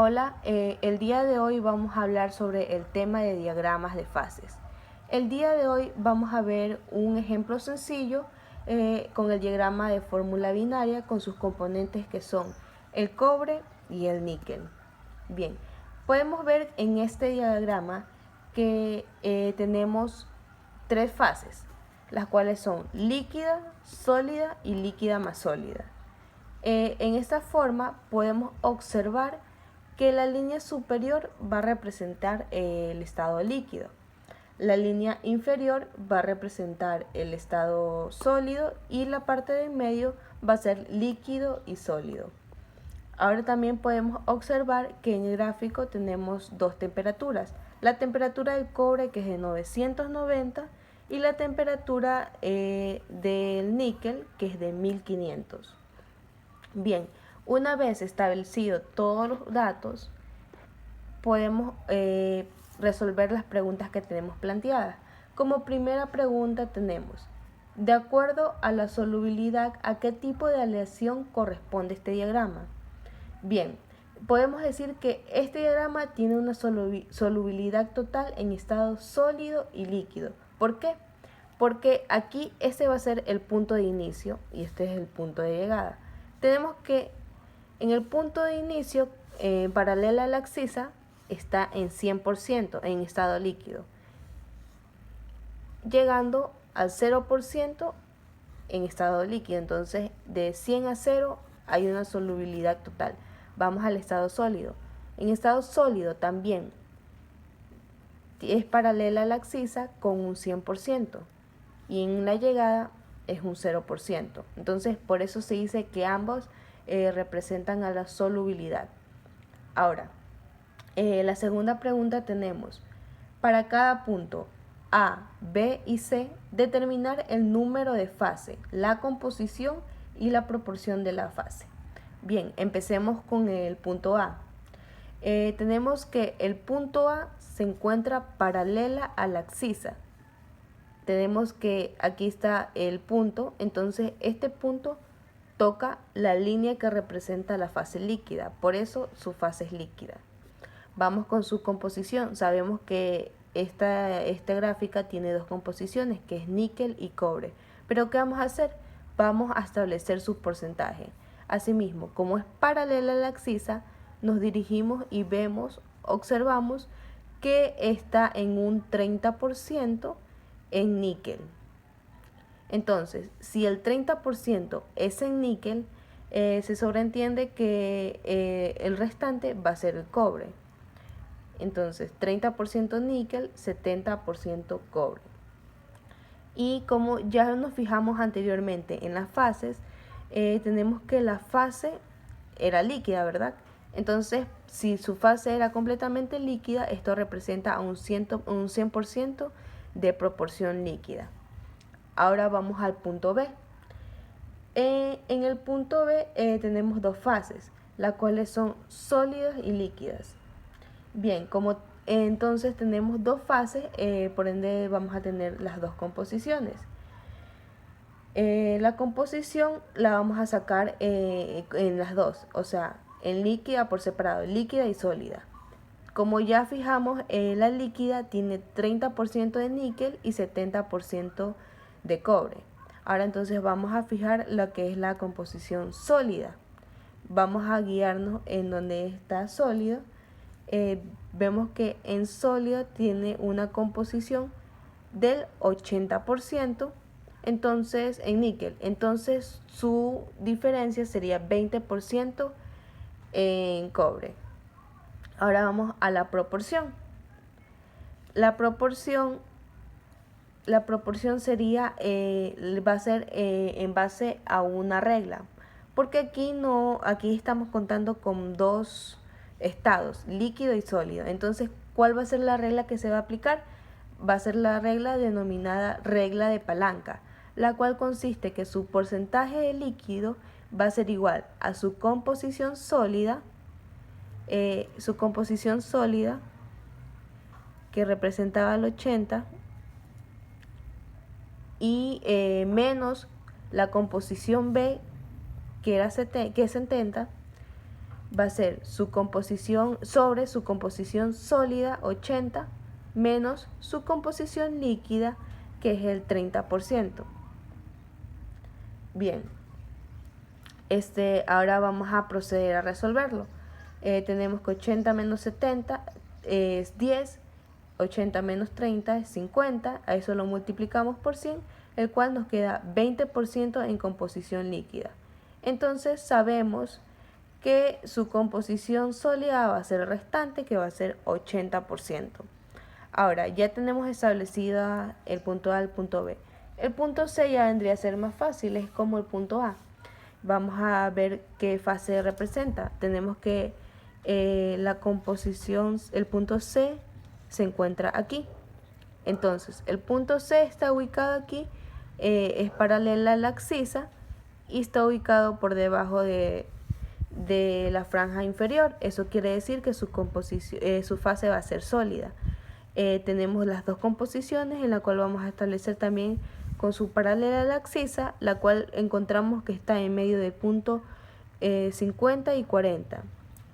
Hola, el día de hoy vamos a hablar sobre el tema de diagramas de fases. El día de hoy vamos a ver un ejemplo sencillo con el diagrama de fórmula binaria con sus componentes que son el cobre y el níquel. Bien, podemos ver en este diagrama que tenemos tres fases, las cuales son líquida, sólida y líquida más sólida. En esta forma podemos observar que la línea superior va a representar el estado líquido, la línea inferior va a representar el estado sólido y la parte de en medio va a ser líquido y sólido. Ahora también podemos observar que en el gráfico tenemos dos temperaturas, la temperatura del cobre, que es de 990, y la temperatura del níquel, que es de 1500. Bien, una vez establecido todos los datos, podemos resolver las preguntas que tenemos planteadas. Como primera pregunta tenemos, de acuerdo a la solubilidad, ¿a qué tipo de aleación corresponde este diagrama? Bien, podemos decir que este diagrama tiene una solubilidad total en estado sólido y líquido. ¿Por qué? Porque aquí este va a ser el punto de inicio y este es el punto de llegada. Tenemos que en el punto de inicio, paralela a la abscisa, está en 100% en estado líquido, llegando al 0% en estado líquido. Entonces, de 100 a 0 hay una solubilidad total. Vamos al estado sólido. En estado sólido también es paralela a la abscisa con un 100% y en la llegada es un 0%. Entonces, por eso se dice que ambos representan a la solubilidad. Ahora, la segunda pregunta tenemos, para cada punto A, B y C, determinar el número de fase, la composición y la proporción de la fase. Bien, empecemos con el punto A. Tenemos que el punto A se encuentra paralela a la abscisa. Tenemos que aquí está el punto, entonces este punto toca la línea que representa la fase líquida, por eso su fase es líquida. Vamos con su composición. Sabemos que esta gráfica tiene dos composiciones, que es níquel y cobre. Pero ¿qué vamos a hacer? Vamos a establecer su porcentaje. Asimismo, como es paralela a la abscisa, nos dirigimos y observamos que está en un 30% en níquel. Entonces, si el 30% es en níquel, se sobreentiende que el restante va a ser el cobre. Entonces, 30% níquel, 70% cobre. Y como ya nos fijamos anteriormente en las fases, tenemos que la fase era líquida, ¿verdad? Entonces, si su fase era completamente líquida, esto representa un 100% de proporción líquida. Ahora vamos al punto B. En el punto B tenemos dos fases, las cuales son sólidas y líquidas. Bien, como entonces tenemos dos fases, por ende vamos a tener las dos composiciones. La composición la vamos a sacar en las dos, o sea, en líquida por separado, líquida y sólida. Como ya fijamos, la líquida tiene 30% de níquel y 70% de cobre. Ahora entonces vamos a fijar lo que es la composición sólida. Vamos a guiarnos en donde está sólido. Vemos que en sólido tiene una composición del 80%, entonces en níquel, entonces su diferencia sería 20% en cobre. Ahora vamos a la proporción. La proporción sería, va a ser en base a una regla, porque aquí estamos contando con dos estados, líquido y sólido. Entonces, ¿cuál va a ser la regla que se va a aplicar? Va a ser la regla denominada regla de palanca, la cual consiste que su porcentaje de líquido va a ser igual a su composición sólida, que representaba el 80, y menos la composición B, que es 70, va a ser su composición sobre su composición sólida 80 menos su composición líquida, que es el 30%. Bien, ahora vamos a proceder a resolverlo. Tenemos que 80 menos 70 es 10, 80 menos 30 es 50, a eso lo multiplicamos por 100, el cual nos queda 20% en composición líquida. Entonces sabemos que su composición sólida va a ser el restante, que va a ser 80%. Ahora, ya tenemos establecida el punto A y el punto B. El punto C ya vendría a ser más fácil, es como el punto A. Vamos a ver qué fase representa. Tenemos que la composición, el punto C se encuentra aquí. Entonces, el punto C está ubicado aquí, es paralela a la abscisa y está ubicado por debajo de la franja inferior. Eso quiere decir que su fase va a ser sólida. Tenemos las dos composiciones, en la cual vamos a establecer también con su paralela a la abscisa, la cual encontramos que está en medio del punto 50 y 40.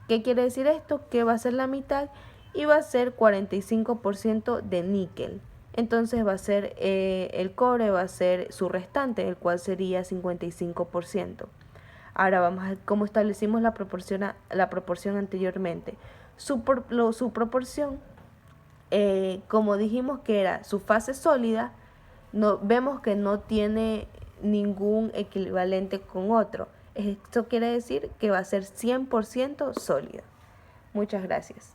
¿Qué quiere decir esto? Que va a ser la mitad y va a ser 45% de níquel. Entonces va a ser el cobre, va a ser su restante, el cual sería 55%. Ahora vamos a ver cómo establecimos la proporción anteriormente. Su proporción, como dijimos que era su fase sólida, vemos que no tiene ningún equivalente con otro. Esto quiere decir que va a ser 100% sólida. Muchas gracias.